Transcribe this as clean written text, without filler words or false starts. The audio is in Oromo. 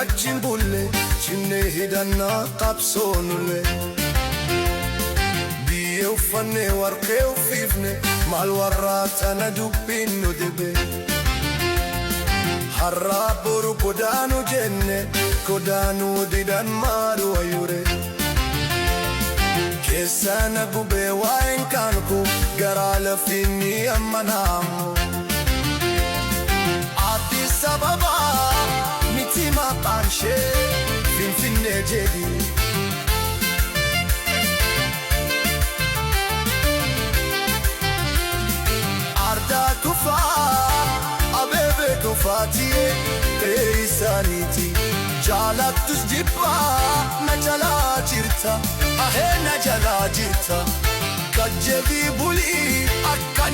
wajjin bulle cimnee hidhannaa qabsoonullee biyyee uffannee warqee uffifne maal warraa tana dubbiin nu dibe har'aa boru godaanu jenne godaanuu didan maalu wayyure keessana gubee waa'een kaanku garaa lafiinni ammanaamu Addis Ababa miti maqaan ishee Finfinnee jedhi Ardaa Tufaa Abeebee Tufaatii Teessaniiti jaalattus jibbaa na jalaa jirta ahee na jalaa jirta Kajjebii bulii akka